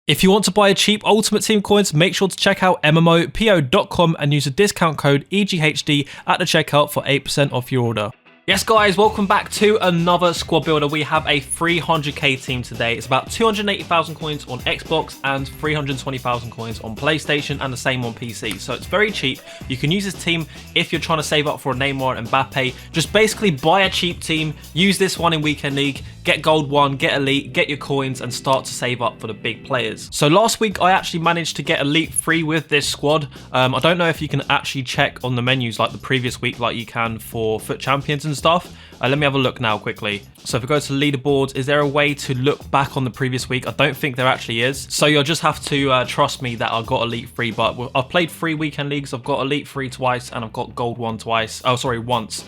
If you want to buy cheap Ultimate Team coins, make sure to check out MMOPO.com and use the discount code EGHD at the checkout for 8% off your order. Yes guys, welcome back to another squad builder. We have a 300k team today. It's about 280,000 coins on Xbox and 320,000 coins on PlayStation and the same on PC. So it's very cheap. You can use this team if you're trying to save up for a Neymar and Mbappe. Just basically buy a cheap team, use this one in Weekend League, get Gold 1, get Elite, get your coins and start to save up for the big players. So last week I actually managed to get Elite free with this squad. I don't know if you can actually check on the menus like the previous week like you can for FUT Champions and stuff. Let me have a look now quickly. So if we go to leaderboards, is there a way to look back on the previous week? I don't think there actually is. So you'll just have to trust me that I got Elite free, but I've played 3 weekend leagues. I've got Elite free twice and I've got Gold 1 twice. Oh, sorry, once.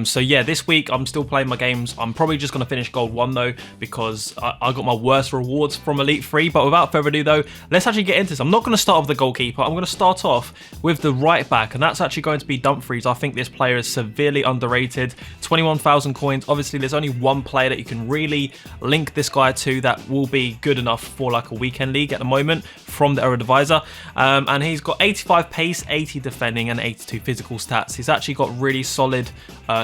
So yeah, this week I'm still playing my games. I'm probably just going to finish Gold 1 though, because I got my worst rewards from Elite free. But without further ado though, let's actually get into this. I'm not going to start with the goalkeeper. I'm going to start off with the right back, and that's actually going to be Dumfries. I think this player is severely underrated. 21,000 coins. Obviously, there's only one player that you can really link this guy to that will be good enough for like a weekend league at the moment from the Eredivisie. And he's got 85 pace, 80 defending, and 82 physical stats. He's actually got really solid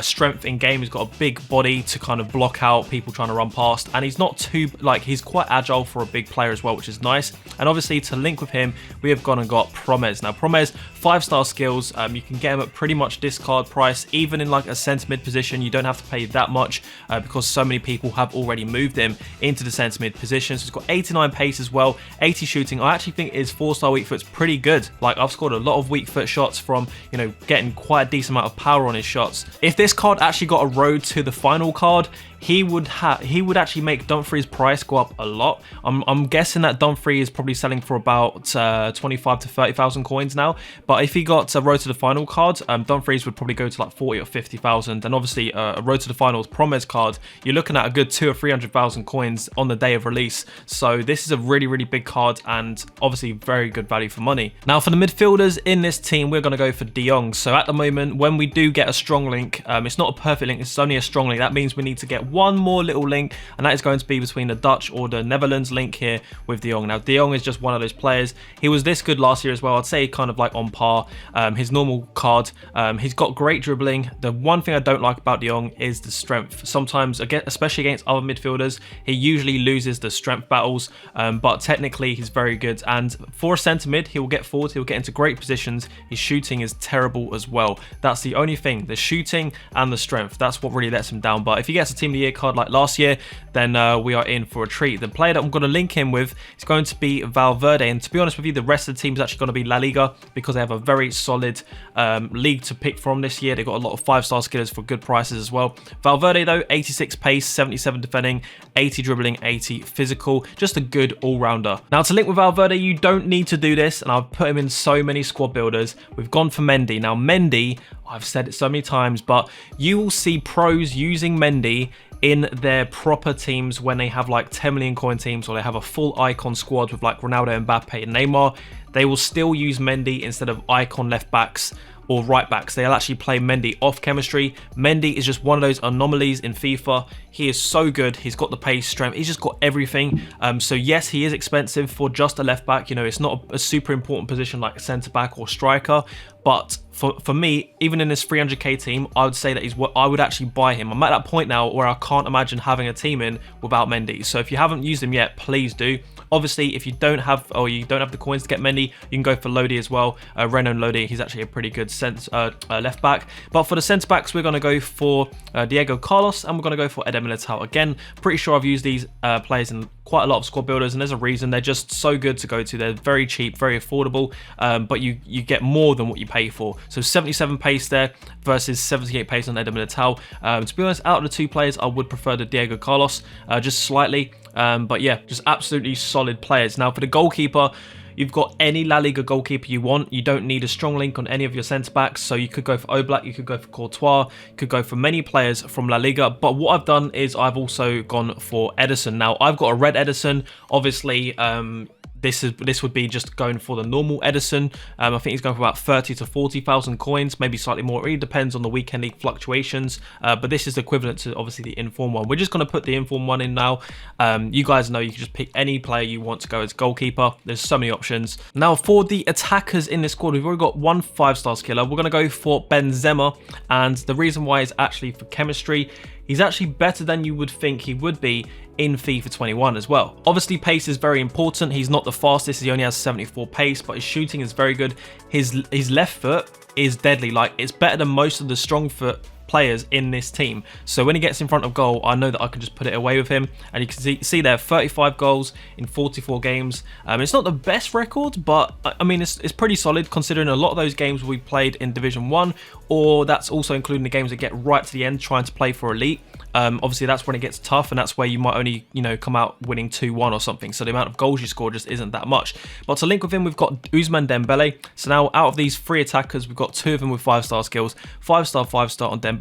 strength in game. He's got a big body to kind of block out people trying to run past, and he's not too he's quite agile for a big player as well, which is nice. And obviously to link with him, we have gone and got Promes. Now Promes, 5-star skills. You can get him at pretty much discard price, even in like a centre mid position. You don't have to pay that much because so many people have already moved him into the centre mid position. So he's got 89 pace as well, 80 shooting. I actually think his 4-star weak foot's pretty good. Like, I've scored a lot of weak foot shots from, you know, getting quite a decent amount of power on his shots. If this card actually got a road to the final card, he would actually make Dumfries' price go up a lot. I'm guessing that Dumfries is probably selling for about 25 to 30,000 coins now. But if he got a road to the final card, Dumfries would probably go to like 40 or 50,000. And obviously a road to the finals Promes card, you're looking at a good 200,000 or 300,000 coins on the day of release. So this is a really, really big card and obviously very good value for money. Now for the midfielders in this team, we're going to go for De Jong. So at the moment, when we do get a strong link, it's not a perfect link, it's only a strong link. That means we need to get one more little link, and that is going to be between the Dutch or the Netherlands link here with De Jong. Now De Jong is just one of those players. He was this good last year as well. I'd say kind of like on par. His normal card, he's got great dribbling. The one thing I don't like about De Jong is the strength. Sometimes, again, especially against other midfielders, he usually loses the strength battles, but technically he's very good. And for a centre mid, he will get forward, he'll get into great positions. His shooting is terrible as well. That's the only thing, the shooting and the strength. That's what really lets him down. But if he gets a Team of the Year card like last year, then we are in for a treat. The player that I'm going to link him with is going to be Valverde, and to be honest with you, the rest of the team is actually going to be La Liga, because they have a very solid league to pick from this year. They've got a lot of 5-star skillers for good prices as well. Valverde though, 86 pace, 77 defending, 80 dribbling, 80 physical, just a good all-rounder. Now to link with Valverde, you don't need to do this, and I've put him in so many squad builders. We've gone for Mendy. Now Mendy, I've said it so many times, but you will see pros using Mendy in their proper teams when they have like 10 million coin teams, or they have a full icon squad with like Ronaldo, Mbappe and Neymar. They will still use Mendy instead of icon left backs or right backs. They'll actually play Mendy off chemistry. Mendy is just one of those anomalies in FIFA. He is so good. He's got the pace, strength. He's just got everything. So yes, he is expensive for just a left back. You know, it's not a super important position like centre back or striker. But for me, even in this 300k team, I would say that he's what I would actually buy him. I'm at that point now where I can't imagine having a team in without Mendy. So if you haven't used him yet, please do. Obviously, if you don't have the coins to get Mendy, you can go for Lodi as well. Renan Lodi, he's actually a pretty good left back. But for the centre backs, we're going to go for Diego Carlos, and we're going to go for Eder Militao. Again, pretty sure I've used these players in quite a lot of squad builders, and there's a reason. They're just so good to go to. They're very cheap, very affordable, but you get more than what you pay for. So 77 pace there versus 78 pace on Eder Militao. To be honest, out of the two players, I would prefer the Diego Carlos just slightly. But yeah, just absolutely solid players. Now for the goalkeeper, you've got any La Liga goalkeeper you want. You don't need a strong link on any of your centre backs. So you could go for Oblak, you could go for Courtois, you could go for many players from La Liga. But what I've done is I've also gone for Ederson. Now I've got a red Ederson. Obviously, this would be just going for the normal Edison. I think he's going for about 30 to 40,000 coins, maybe slightly more. It really depends on the weekend league fluctuations, but this is equivalent to obviously the inform one. We're just going to put the inform one in now. You guys know you can just pick any player you want to go as goalkeeper. There's so many options. Now for the attackers in this squad, we've already got one 5-star skiller. We're going to go for Benzema, and the reason why is actually for chemistry. He's actually better than you would think he would be in FIFA 21 as well. Obviously, pace is very important. He's not the fastest. He only has 74 pace, but his shooting is very good. His left foot is deadly. Like, it's better than most of the strong foot players in this team. So when he gets in front of goal, I know that I can just put it away with him. And you can see there, 35 goals in 44 games. It's not the best record, but I mean, it's pretty solid considering a lot of those games we played in Division 1, or that's also including the games that get right to the end trying to play for Elite. Obviously that's when it gets tough, and that's where you might only, you know, come out winning 2-1 or something, so the amount of goals you score just isn't that much. But to link with him, we've got Ousmane Dembele. So now out of these 3 attackers, we've got 2 of them with 5-star skills, 5-star, 5-star on Dembele.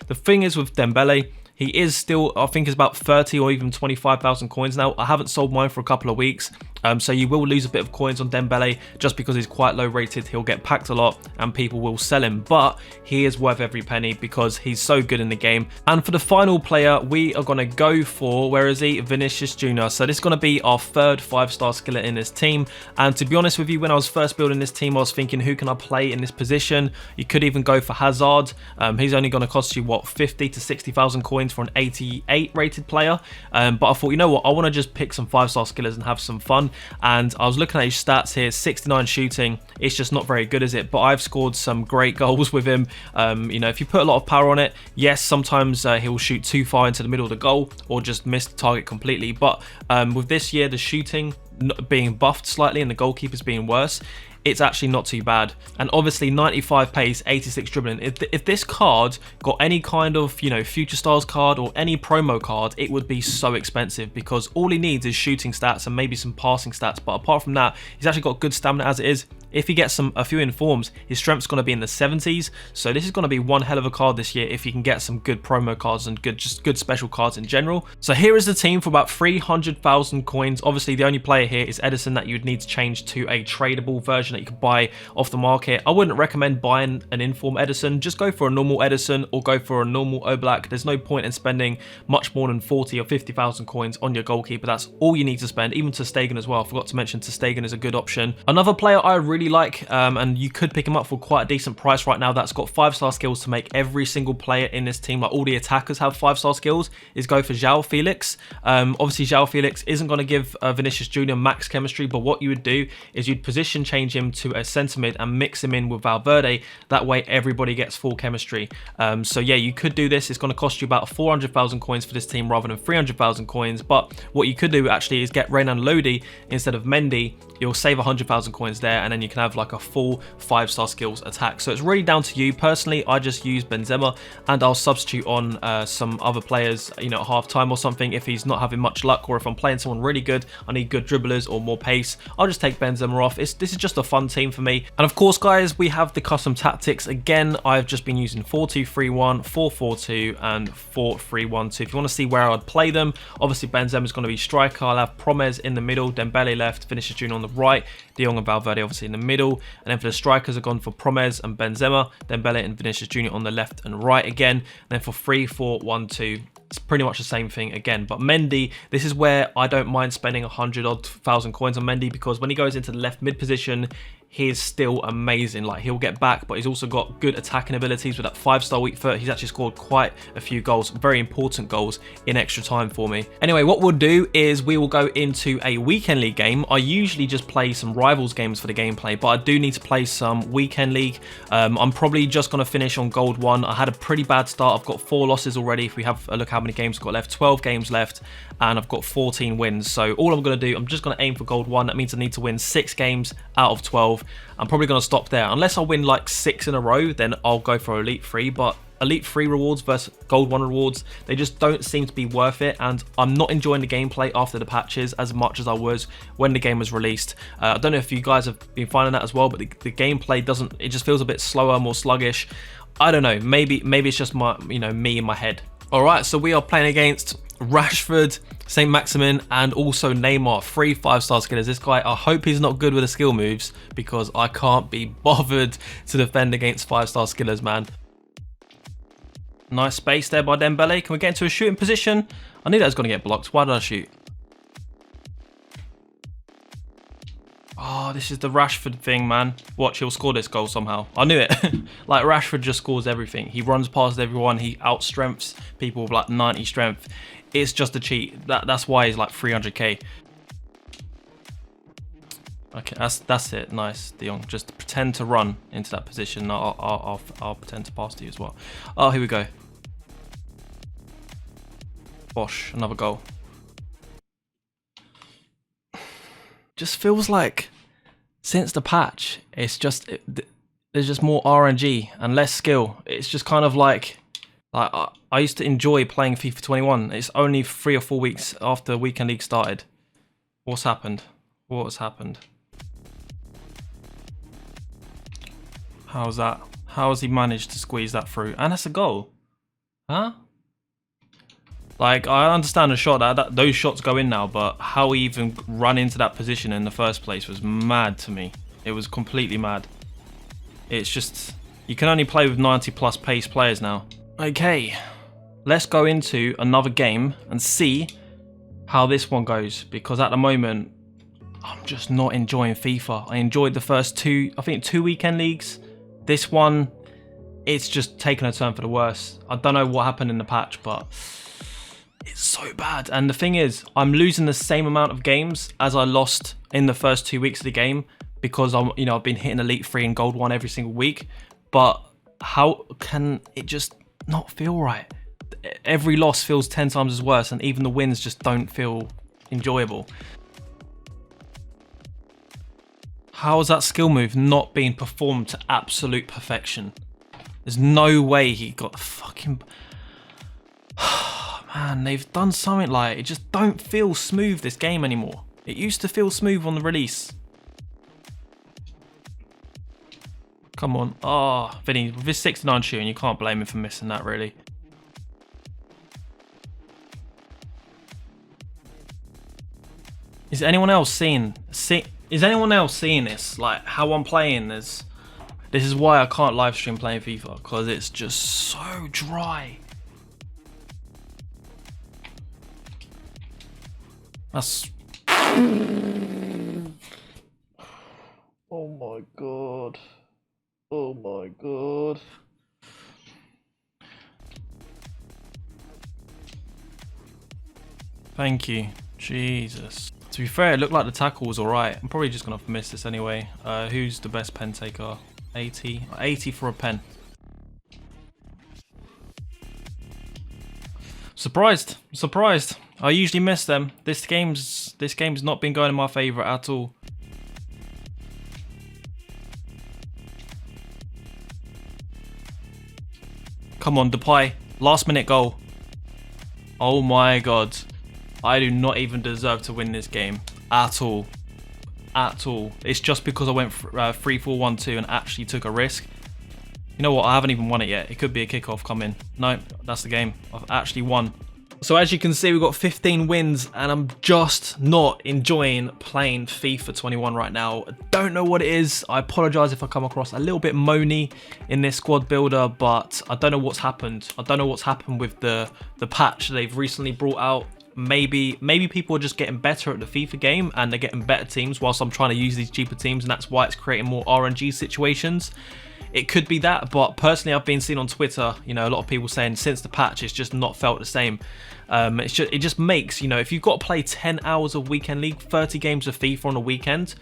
The thing is with Dembele, he is still, I think, is about 30 or even 25,000 coins now. I haven't sold mine for a couple of weeks. So you will lose a bit of coins on Dembele just because he's quite low rated. He'll get packed a lot and people will sell him, but he is worth every penny because he's so good in the game. And for the final player, we are going to go for, where is he? Vinicius Jr. So this is going to be our 3rd 5-star skiller in this team. And to be honest with you, when I was first building this team, I was thinking, who can I play in this position? You could even go for Hazard. He's only going to cost you, what, 50 to 60,000 coins for an 88 rated player. But I thought, you know what, I want to just pick some 5-star skillers and have some fun. And I was looking at his stats here, 69 shooting. It's just not very good, is it? But I've scored some great goals with him. You know, if you put a lot of power on it, yes, sometimes he'll shoot too far into the middle of the goal or just miss the target completely. But with this year, the shooting being buffed slightly and the goalkeepers being worse, it's actually not too bad. And obviously 95 pace, 86 dribbling. If this card got any kind of, you know, Future Stars card or any promo card, it would be so expensive because all he needs is shooting stats and maybe some passing stats. But apart from that, he's actually got good stamina as it is. If he gets a few informs, his strength's going to be in the 70s. So this is going to be one hell of a card this year if he can get some good promo cards and just good special cards in general. So here is the team for about 300,000 coins. Obviously, the only player here is Edison that you'd need to change to a tradable version that you could buy off the market. I wouldn't recommend buying an inform Edison. Just go for a normal Edison or go for a normal Oblak. There's no point in spending much more than 40 or 50,000 coins on your goalkeeper. That's all you need to spend. Even ter Stegen as well. I forgot to mention ter Stegen is a good option. Another player I really like, and you could pick him up for quite a decent price right now, that's got 5-star skills to make every single player in this team, like all the attackers have 5-star skills, is go for João Felix. Obviously João Felix isn't going to give Vinicius Jr. max chemistry, but what you would do is you'd position change him to a centre mid and mix him in with Valverde. That way everybody gets full chemistry. So yeah, you could do this. It's going to cost you about 400,000 coins for this team rather than 300,000 coins, but what you could do actually is get Renan Lodi instead of Mendy. You'll save 100,000 coins there, and then you can have like a full 5-star skills attack. So it's really down to you. Personally, I just use Benzema, and I'll substitute on some other players, you know, at half time or something if he's not having much luck, or if I'm playing someone really good, I need good dribblers or more pace, I'll just take Benzema off. This is just a fun team for me. And of course, guys, we have the custom tactics. Again, I've just been using 4-2-3-1, 4-4-2, and 4-3-1-2. If you want to see where I'd play them, obviously Benzema is going to be striker. I'll have Promes in the middle, Dembele left, Vinicius Jr. on the right, De Jong and Valverde obviously in the middle, and then for the strikers, I've gone for Promes and Benzema, Dembele and Vinicius Jr. on the left and right again. And then for 3-4-1-2, it's pretty much the same thing again. But Mendy, this is where I don't mind spending 100,000 coins on Mendy, because when he goes into the left mid position, he is still amazing. Like, he'll get back, but he's also got good attacking abilities with that 5-star weak foot. He's actually scored quite a few goals, very important goals in extra time for me. Anyway, what we'll do is we will go into a weekend league game. I usually just play some rivals games for the gameplay, but I do need to play some weekend league. I'm probably just going to finish on gold 1. I had a pretty bad start. I've got 4 losses already. If we have a look how many games I've got left, 12 games left, and I've got 14 wins. So all I'm going to do, I'm just going to aim for gold 1. That means I need to win 6 games out of 12. I'm probably going to stop there. Unless I win like 6 in a row, then I'll go for Elite 3. But Elite 3 rewards versus Gold 1 rewards, they just don't seem to be worth it. And I'm not enjoying the gameplay after the patches as much as I was when the game was released. I don't know if you guys have been finding that as well, but the gameplay doesn't, it just feels a bit slower, more sluggish. I don't know, maybe it's just my, you know, me in my head. All right, so we are playing against Rashford, St. Maximin, and also Neymar. 3 5-star skillers. This guy, I hope he's not good with the skill moves because I can't be bothered to defend against 5-star skillers, man. Nice space there by Dembele. Can we get into a shooting position? I knew that was going to get blocked. Why did I shoot? Oh, this is the Rashford thing, man. Watch, he'll score this goal somehow. I knew it. Like, Rashford just scores everything. He runs past everyone. He outstrengths people with like 90 strength. It's just a cheat. That's why he's like 300k. Okay, that's it. Nice, De Jong. Just pretend to run into that position. I'll pretend to pass to you as well. Oh, here we go. Bosh, another goal. Just feels like since the patch, it's just there's just more RNG and less skill. It's just kind of like I used to enjoy playing FIFA 21. It's only 3 or 4 weeks after Weekend League started. What's happened? What has happened? How's that? How has he managed to squeeze that through? And that's a goal. Huh? Like, I understand the shot, those shots go in now, but how he even run into that position in the first place was mad to me. It was completely mad. It's just, you can only play with 90 plus pace players now. Okay, let's go into another game and see how this one goes, because at the moment, I'm just not enjoying FIFA. I enjoyed the first two weekend leagues. This one, it's just taken a turn for the worse. I don't know what happened in the patch, but it's so bad. And the thing is, I'm losing the same amount of games as I lost in the first 2 weeks of the game because I've been hitting Elite 3 and Gold 1 every single week. But how can it just not feel right? Every loss feels 10 times as worse, and even the wins just don't feel enjoyable. How is that skill move not being performed to absolute perfection? There's no way he got the fucking... Man, they've done something like, it just don't feel smooth, this game anymore. It used to feel smooth on the release. Come on. Oh, Vinny, with his 69 shooting, you can't blame him for missing that, really. Is anyone else seeing this? Like, how I'm playing this? This is why I can't live stream playing FIFA, because it's just so dry. That's... Oh my god. Oh my god. Thank you. Jesus. To be fair, it looked like the tackle was alright. I'm probably just gonna miss this anyway. Who's the best pen taker? 80. 80 for a pen. Surprised. Surprised. I usually miss them. This game's not been going in my favour at all. Come on, Depay. Last minute goal. Oh my god. I do not even deserve to win this game. At all. At all. It's just because I went 3-4-1-2 and actually took a risk. You know what? I haven't even won it yet. It could be a kickoff coming. No, that's the game. I've actually won. So as you can see, we've got 15 wins and I'm just not enjoying playing FIFA 21 right now. I don't know what it is. I apologize if I come across a little bit moany in this squad builder, but I don't know what's happened. I don't know what's happened with the patch they've recently brought out. Maybe people are just getting better at the FIFA game and they're getting better teams whilst I'm trying to use these cheaper teams, and that's why it's creating more RNG situations. It could be that, but personally I've been seeing on Twitter, a lot of people saying since the patch it's just not felt the same. It just makes, if you've got to play 10 hours of weekend league, 30 games of FIFA on a weekend,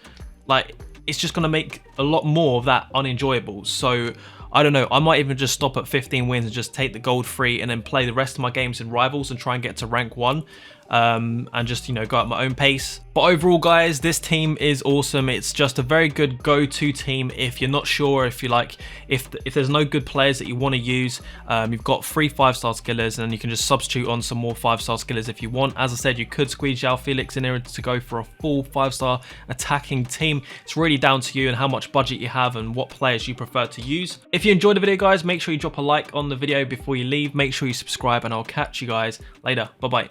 like, it's just going to make a lot more of that unenjoyable. So I don't know, I might even just stop at 15 wins and just take the gold free and then play the rest of my games in rivals and try and get to rank 1. and just, you know, go at my own pace. But overall, guys, this team is awesome. It's just a very good go-to team if you're not sure, if you like, if there's no good players that you want to use. You've got 3 5-star skillers, and then you can just substitute on some more 5-star skillers if you want. As I said, you could squeeze João Felix in here to go for a full 5-star attacking team. It's really down to you and how much budget you have and what players you prefer to use. If you enjoyed the video, guys, make sure you drop a like on the video before you leave. Make sure you subscribe, and I'll catch you guys later. Bye bye.